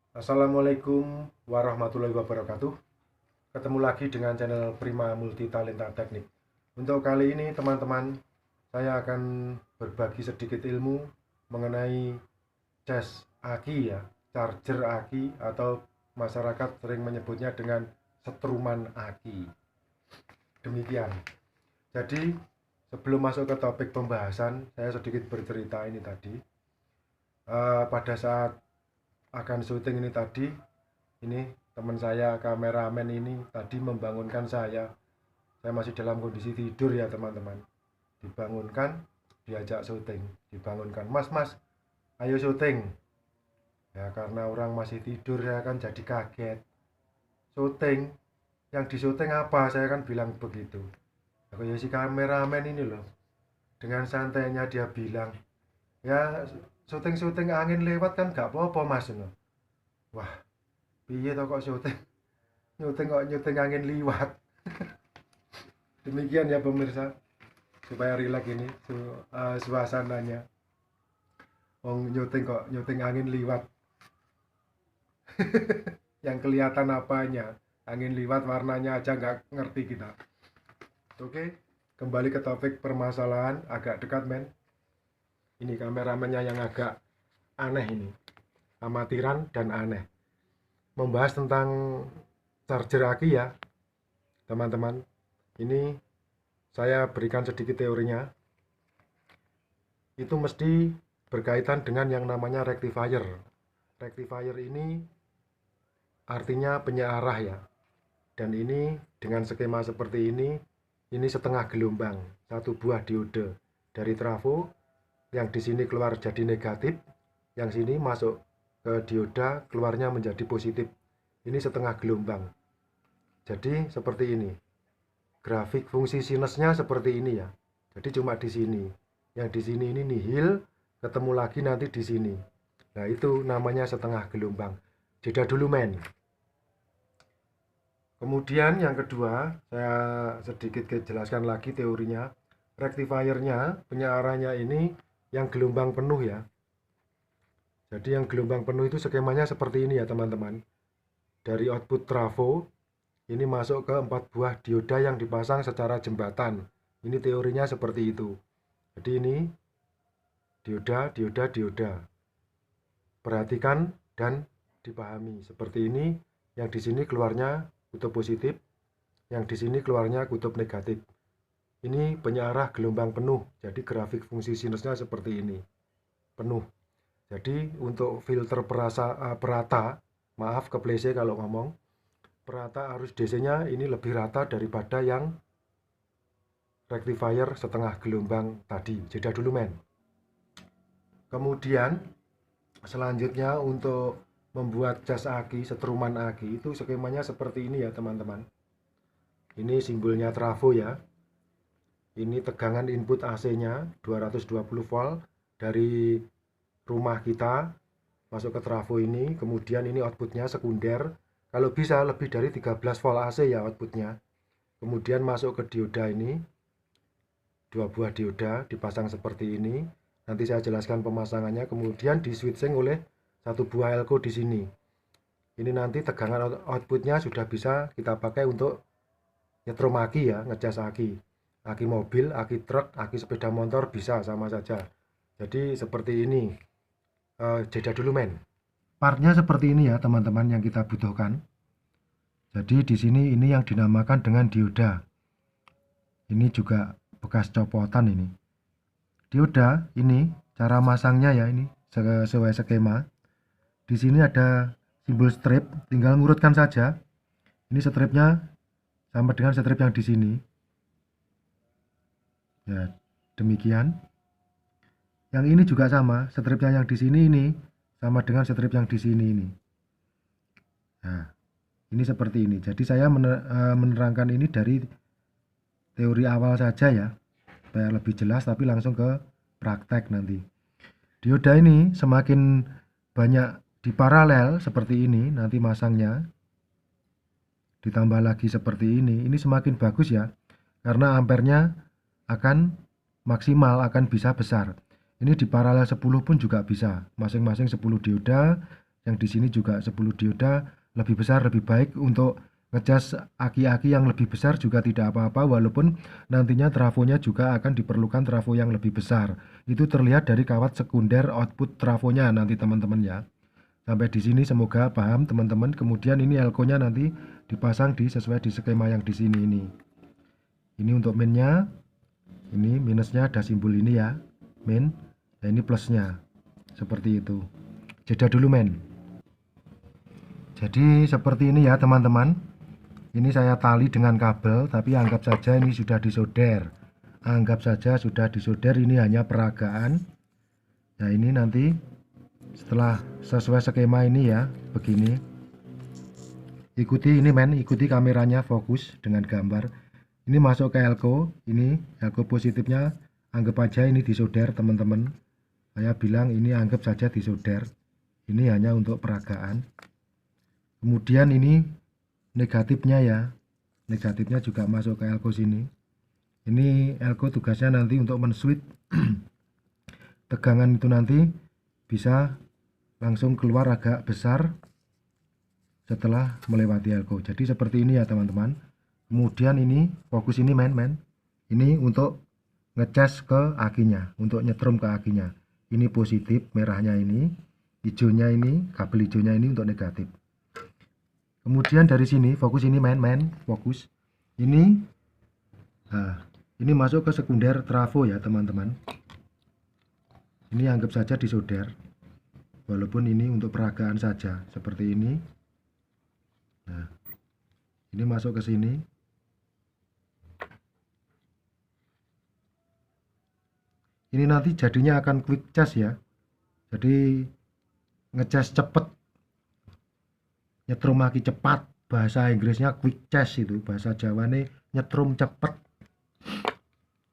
Assalamualaikum warahmatullahi wabarakatuh. Ketemu lagi dengan channel Prima Multi Talenta Teknik. Untuk kali ini teman-teman, saya akan berbagi sedikit ilmu mengenai cas aki ya, charger aki atau masyarakat sering menyebutnya dengan setruman aki. Demikian. Jadi, sebelum masuk ke topik pembahasan, saya sedikit bercerita ini tadi. Pada saat akan syuting ini tadi, ini teman saya kameramen ini tadi membangunkan saya. Saya masih dalam kondisi tidur ya teman-teman. Dibangunkan, diajak syuting, dibangunkan, mas ayo syuting. Ya karena orang masih tidur saya kan jadi kaget. Syuting, yang disyuting apa, saya kan bilang begitu. Aku ya si kameramen ini loh, dengan santainya dia bilang, ya syuting-syuting angin lewat kan gak apa-apa mas. Wah, piye to kok syuting nyuting angin liwat. Demikian ya pemirsa, supaya rileks ini suasananya. Nyuting angin liwat. Yang kelihatan apanya, angin liwat warnanya aja nggak ngerti kita. Oke, kembali ke topik permasalahan. Agak dekat men, ini kameramennya yang agak aneh ini, amatiran dan aneh. Membahas tentang charger aki ya teman-teman. Ini saya berikan sedikit teorinya. Itu mesti berkaitan dengan yang namanya rectifier. Rectifier ini artinya penyearah ya. Dan ini dengan skema seperti ini setengah gelombang, satu buah diode dari trafo, yang di sini keluar jadi negatif, yang sini masuk ke dioda, keluarnya menjadi positif. Ini setengah gelombang. Jadi seperti ini. Grafik fungsi sinusnya seperti ini ya. Jadi cuma di sini. Yang di sini ini nihil, ketemu lagi nanti di sini. Nah, itu namanya setengah gelombang. Jeda dulu men. Kemudian yang kedua, saya sedikit jelaskan lagi teorinya. Rectifiernya, penyearahnya ini yang gelombang penuh ya. Jadi yang gelombang penuh itu skemanya seperti ini ya teman-teman. Dari output trafo, ini masuk ke 4 buah dioda yang dipasang secara jembatan. Ini teorinya seperti itu. Jadi ini dioda. Perhatikan dan dipahami. Seperti ini, yang di sini keluarnya kutub positif, yang di sini keluarnya kutub negatif. Ini penyearah gelombang penuh. Jadi grafik fungsi sinusnya seperti ini. Penuh. Jadi untuk filter perata, maaf keplese kalau ngomong, perata arus DC-nya ini lebih rata daripada yang rectifier setengah gelombang tadi. Jeda dulu men. Kemudian selanjutnya untuk membuat cas aki, setruman aki itu skemanya seperti ini ya teman-teman. Ini simbolnya trafo ya. Ini tegangan input AC-nya 220 volt dari rumah kita masuk ke trafo ini. Kemudian ini outputnya sekunder. Kalau bisa lebih dari 13 volt AC ya outputnya. Kemudian masuk ke dioda ini. 2 buah dioda dipasang seperti ini. Nanti saya jelaskan pemasangannya. Kemudian di switching oleh 1 buah elko di sini. Ini nanti tegangan outputnya sudah bisa kita pakai untuk nyetrum aki ya, ngecas aki. Aki mobil, aki truk, aki sepeda motor bisa sama saja. Jadi seperti ini. Jeda dulu men. Partnya seperti ini ya teman-teman yang kita butuhkan. Jadi di sini ini yang dinamakan dengan dioda. Ini juga bekas copotan ini. Dioda ini cara masangnya ya ini sesuai skema. Di sini ada simbol strip, tinggal ngurutkan saja. Ini stripnya sama dengan strip yang di sini. Ya, demikian. Yang ini juga sama, stripnya yang di sini ini sama dengan strip yang di sini ini. Nah, ini seperti ini. Jadi saya menerangkan ini dari teori awal saja ya, supaya lebih jelas, tapi langsung ke praktek nanti. Dioda ini semakin banyak di paralel seperti ini, nanti masangnya ditambah lagi seperti ini semakin bagus ya, karena ampernya akan maksimal, akan bisa besar. Ini di paralel 10 pun juga bisa, masing-masing 10 dioda yang di sini juga 10 dioda, lebih besar lebih baik. Untuk ngecas aki-aki yang lebih besar juga tidak apa-apa, walaupun nantinya trafonya juga akan diperlukan trafo yang lebih besar. Itu terlihat dari kawat sekunder output trafonya nanti teman-teman ya. Sampai di sini semoga paham teman-teman. Kemudian ini elko-nya nanti dipasang sesuai di skema yang di sini ini. Ini untuk mainnya, ini minusnya ada simbol ini ya, main. Nah ini plusnya, seperti itu. Jeda dulu men. Jadi seperti ini ya teman-teman. Ini saya tali dengan kabel, tapi anggap saja ini sudah disolder. Anggap saja sudah disolder, ini hanya peragaan. Nah ini nanti setelah sesuai skema ini ya, begini. Ikuti ini men, ikuti kameranya, fokus dengan gambar. Ini masuk ke elko, ini elko positifnya, anggap aja ini disolder teman-teman. Saya bilang ini anggap saja disolder. Ini hanya untuk peragaan. Kemudian ini negatifnya ya, negatifnya juga masuk ke elko sini. Ini elko tugasnya nanti untuk men-switch tegangan itu nanti bisa langsung keluar agak besar setelah melewati elko. Jadi seperti ini ya teman-teman. Kemudian ini fokus ini men. Ini untuk ngecas ke akinya, untuk nyetrum ke akinya. Ini positif, merahnya ini, hijaunya ini, kabel hijaunya ini untuk negatif. Kemudian dari sini fokus ini men, fokus. Ini nah, ini masuk ke sekunder trafo ya teman-teman. Ini anggap saja disolder. Walaupun ini untuk peragaan saja seperti ini. Nah, ini masuk ke sini. Ini nanti jadinya akan quick charge ya. Jadi ngecas cepet, nyetrum aki cepat. Bahasa Inggrisnya quick charge, itu bahasa Jawane nyetrum cepet.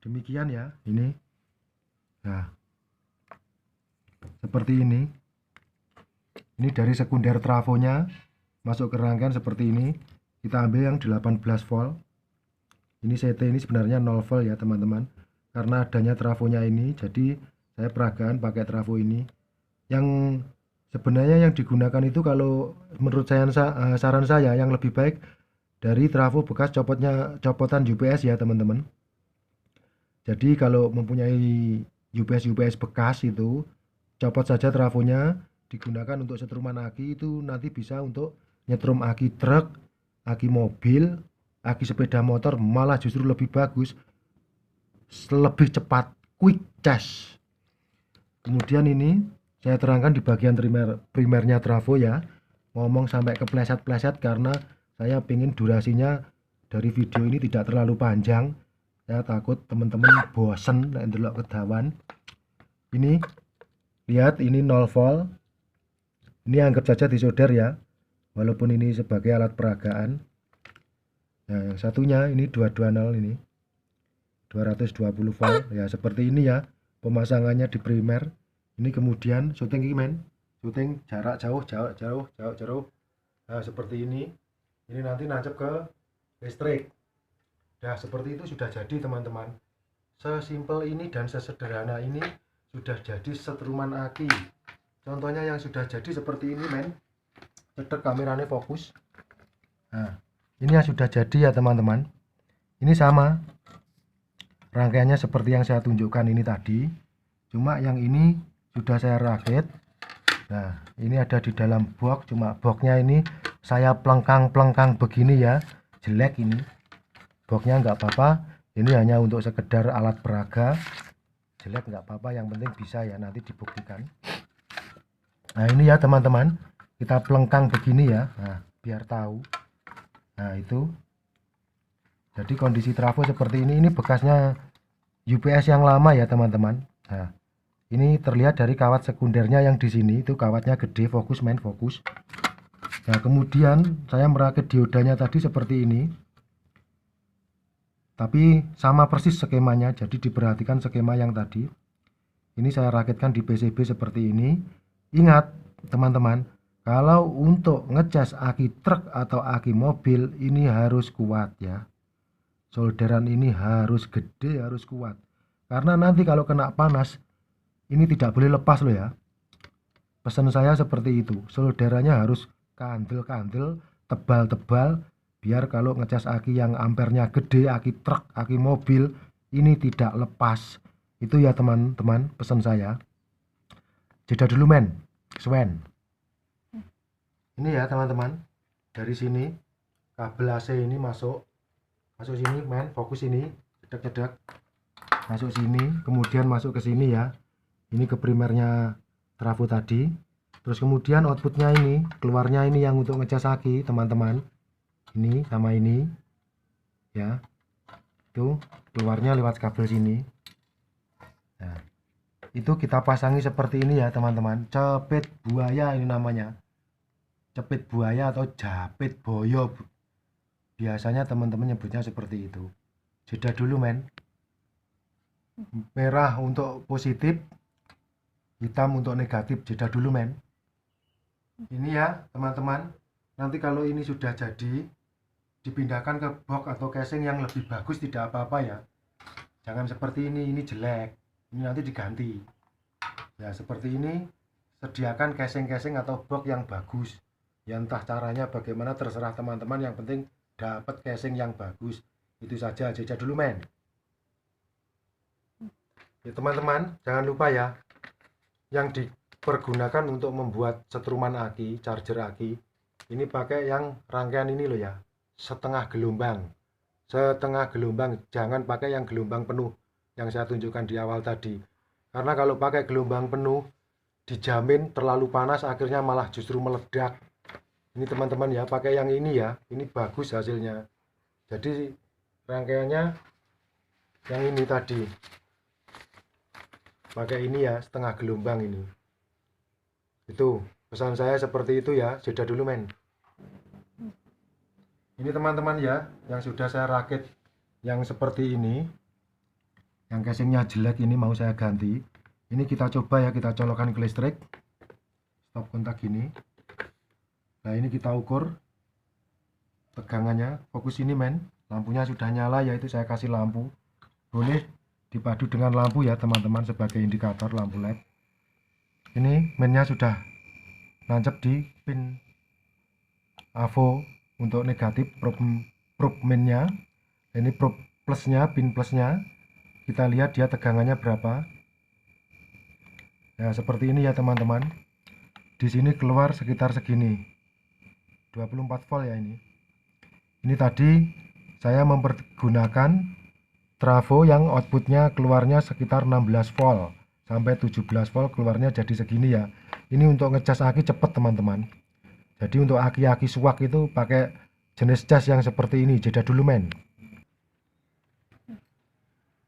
Demikian ya ini. Nah, seperti ini. Ini dari sekunder trafonya masuk ke rangkaian seperti ini. Kita ambil yang 18 volt. Ini CT ini sebenarnya 0 volt ya teman-teman. Karena adanya trafonya ini, jadi saya peragaan pakai trafo ini. Yang sebenarnya yang digunakan itu kalau menurut saya, saran saya yang lebih baik dari trafo bekas copotan UPS ya teman-teman. Jadi kalau mempunyai UPS bekas itu, copot saja trafonya, digunakan untuk setruman aki. Itu nanti bisa untuk nyetrum aki truk, aki mobil, aki sepeda motor, malah justru lebih bagus, lebih cepat, quick charge. Kemudian ini saya terangkan di bagian primernya trafo ya, ngomong sampai ke pleset-pleset karena saya ingin durasinya dari video ini tidak terlalu panjang. Saya takut teman-teman bosen nek ndelok kedawan. Ini lihat, ini 0 volt. Ini anggap saja disolder ya, walaupun ini sebagai alat peragaan. Nah, yang satunya ini 220, ini 220 volt ya, seperti ini ya pemasangannya di primer. Ini kemudian syuting ini men, syuting jarak jauh. Nah, seperti ini. Ini nanti nancep ke listrik. Nah, seperti itu sudah jadi teman-teman. Sesimpel ini dan sesederhana ini sudah jadi setruman aki. Contohnya yang sudah jadi seperti ini men. Cedek kameranya fokus. Nah, ini yang sudah jadi ya teman-teman. Ini sama rangkaiannya seperti yang saya tunjukkan ini tadi, cuma yang ini sudah saya rakit. Nah, ini ada di dalam box, cuma boxnya ini saya pelengkang begini ya, jelek ini boxnya, nggak apa-apa, ini hanya untuk sekedar alat peraga. Jelek nggak apa-apa, yang penting bisa ya, nanti dibuktikan. Nah ini ya teman-teman, kita pelengkang begini ya, nah biar tahu. Nah itu, jadi kondisi trafo seperti ini bekasnya UPS yang lama ya teman-teman. Nah ini terlihat dari kawat sekundernya yang di sini, itu kawatnya gede, fokus main fokus. Nah kemudian saya merakit diodanya tadi seperti ini, tapi sama persis skemanya, jadi diperhatikan skema yang tadi. Ini saya rakitkan di PCB seperti ini. Ingat teman-teman, kalau untuk ngecas aki truk atau aki mobil ini harus kuat ya. Solderan ini harus gede, harus kuat. Karena nanti kalau kena panas, ini tidak boleh lepas loh ya. Pesan saya seperti itu, solderanya harus kandel-kandel, tebal-tebal, biar kalau ngecas aki yang ampernya gede, aki truk, aki mobil, ini tidak lepas. Itu ya teman-teman, pesan saya. Jeda dulu men, Swen. Ini ya teman-teman, dari sini kabel AC ini masuk sini men, fokus ini, cedek-cedek, masuk sini, kemudian masuk ke sini ya. Ini ke primernya trafo tadi, terus kemudian outputnya ini, keluarnya ini yang untuk ngecas aki teman-teman, ini sama ini ya, tuh keluarnya lewat kabel sini. Nah, itu kita pasangi seperti ini ya teman-teman, cepit buaya ini namanya, cepit buaya atau japit boyo, biasanya teman-teman nyebutnya seperti itu. Jeda dulu men, merah untuk positif, hitam untuk negatif, jeda dulu men. Ini ya teman-teman, nanti kalau ini sudah jadi, dipindahkan ke box atau casing yang lebih bagus, tidak apa-apa ya, jangan seperti ini jelek, ini nanti diganti ya. Seperti ini, sediakan casing-casing atau box yang bagus ya, entah caranya bagaimana terserah teman-teman, yang penting dapat casing yang bagus. Itu saja, jeda dulu men ya teman-teman. Jangan lupa ya, yang dipergunakan untuk membuat setruman aki, charger aki, ini pakai yang rangkaian ini loh ya, setengah gelombang, jangan pakai yang gelombang penuh yang saya tunjukkan di awal tadi, karena kalau pakai gelombang penuh dijamin terlalu panas, akhirnya malah justru meledak. Ini teman-teman ya, pakai yang ini ya, ini bagus hasilnya. Jadi rangkaiannya yang ini tadi, pakai ini ya, setengah gelombang ini. Itu pesan saya seperti itu ya. Jeda dulu men. Ini teman-teman ya, yang sudah saya rakit yang seperti ini, yang casingnya jelek ini mau saya ganti. Ini kita coba ya, kita colokkan ke listrik, stop kontak gini. Nah ini kita ukur tegangannya, fokus ini men, lampunya sudah nyala, yaitu saya kasih lampu, boleh dipadu dengan lampu ya teman-teman sebagai indikator lampu LED. Ini mainnya sudah nancep di pin AVO untuk negatif, probe mainnya. Ini probe plusnya, pin plusnya, kita lihat dia tegangannya berapa. Nah seperti ini ya teman-teman, di sini keluar sekitar segini, 24 volt ya ini. Ini tadi saya mempergunakan trafo yang outputnya keluarnya sekitar 16 volt sampai 17 volt, keluarnya jadi segini ya. Ini untuk ngecas aki cepat teman-teman. Jadi untuk aki-aki suwak itu pakai jenis cas yang seperti ini. Jeda dulu men.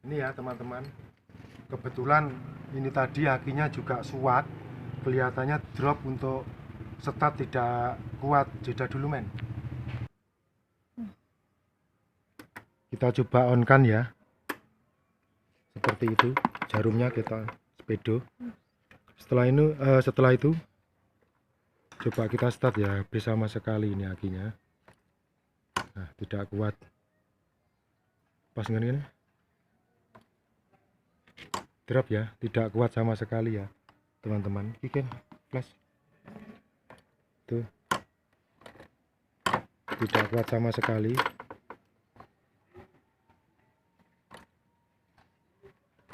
Ini ya teman-teman, kebetulan ini tadi akinya juga suwak, kelihatannya drop untuk start tidak kuat. Jeda dulu men. Kita coba on kan ya, seperti itu, jarumnya kita speedo. Setelah itu coba kita start ya, habis sama sekali ini akinya. Nah tidak kuat, pas ini drop ya, tidak kuat sama sekali ya teman-teman. Ikan flash tuh, tidak kuat sama sekali.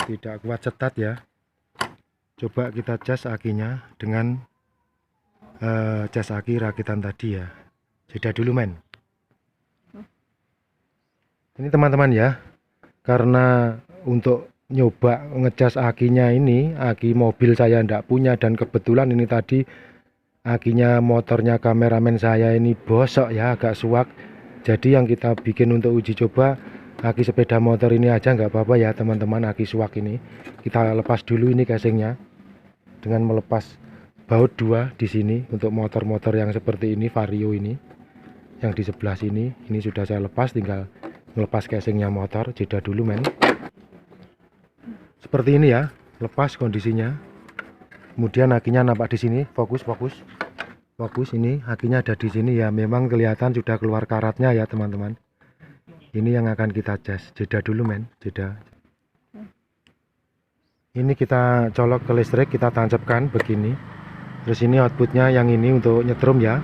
Tidak kuat cetat ya. Coba kita cas akinya dengan cas aki rakitan tadi ya. Jeda dulu men. Ini teman-teman ya, karena untuk nyoba ngecas akinya ini, aki mobil saya ndak punya, dan kebetulan ini tadi akinya motornya kameramen saya ini bosok ya, agak suwak. Jadi yang kita bikin untuk uji coba aki sepeda motor ini aja, nggak apa-apa ya teman-teman. Aki suwak ini kita lepas dulu ini casingnya dengan melepas baut 2 di sini untuk motor-motor yang seperti ini, Vario ini yang di sebelah sini. Ini sudah saya lepas, tinggal melepas casingnya motor. Jeda dulu men. Seperti ini ya, lepas kondisinya. Kemudian akinya nampak di sini, fokus ini akinya ada di sini ya, memang kelihatan sudah keluar karatnya ya teman-teman. Ini yang akan kita cas. Jeda dulu men, jeda. Ini kita colok ke listrik, kita tancapkan begini. Terus ini outputnya yang ini untuk nyetrum ya,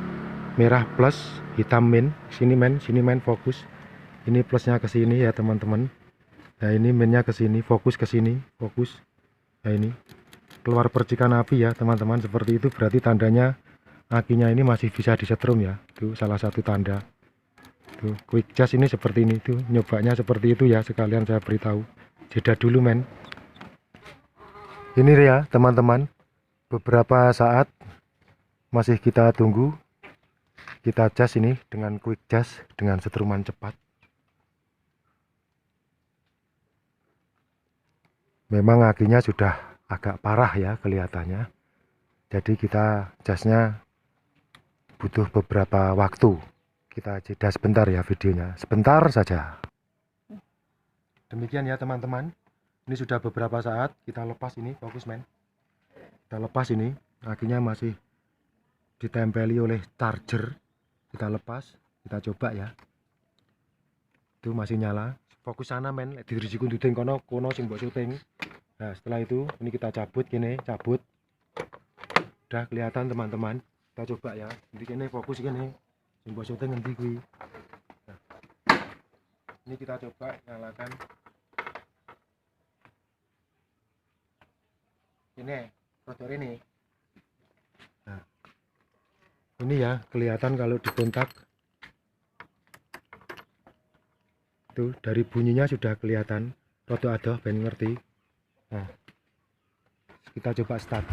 merah plus, hitam min. Sini men fokus. Ini plusnya ke sini ya teman-teman. Nah ini minnya ke sini, fokus ke sini, fokus. Nah ini keluar percikan api ya teman-teman, seperti itu berarti tandanya akinya ini masih bisa disetrum ya. Itu salah satu tanda. Tuh, quick charge ini seperti ini tuh, nyobanya seperti itu ya, sekalian saya beritahu. Jeda dulu men. Ini ya teman-teman, beberapa saat masih kita tunggu, kita cas ini dengan quick cas dengan setruman cepat. Memang akinya sudah agak parah ya kelihatannya, jadi kita casnya butuh beberapa waktu. Kita jeda sebentar ya videonya, sebentar saja. Demikian ya teman-teman, ini sudah beberapa saat kita lepas ini, fokus men. Kita lepas ini, akinya masih ditempeli oleh charger. Kita lepas, kita coba ya. Itu masih nyala. Fokus sana men, dirijikun tuting kono sing mbok syuting. Nah setelah itu ini kita cabut gini, cabut. Udah kelihatan teman-teman. Kita coba ya. Jadi gini fokus gini. Sing mbok syuting nanti kuwi. Nah, ini kita coba nyalakan. Ini rotor ini. Nah, ini ya kelihatan kalau dikontak. Tuh dari bunyinya sudah kelihatan. Roto adoh ben ngerti. Nah, kita coba start.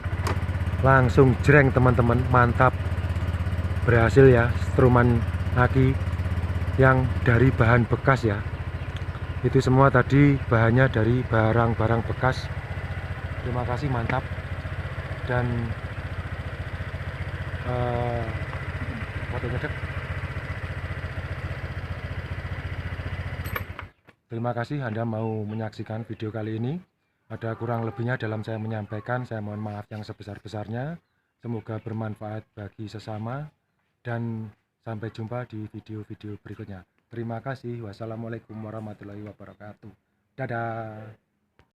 Langsung jreng teman-teman, mantap. Berhasil ya, setruman aki yang dari bahan bekas ya. Itu semua tadi bahannya dari barang-barang bekas. Terima kasih, mantap. Dan fotonya cek. Terima kasih Anda mau menyaksikan video kali ini. Ada kurang lebihnya dalam saya menyampaikan, saya mohon maaf yang sebesar-besarnya. Semoga bermanfaat bagi sesama, dan sampai jumpa di video-video berikutnya. Terima kasih. Wassalamualaikum warahmatullahi wabarakatuh. Dadah.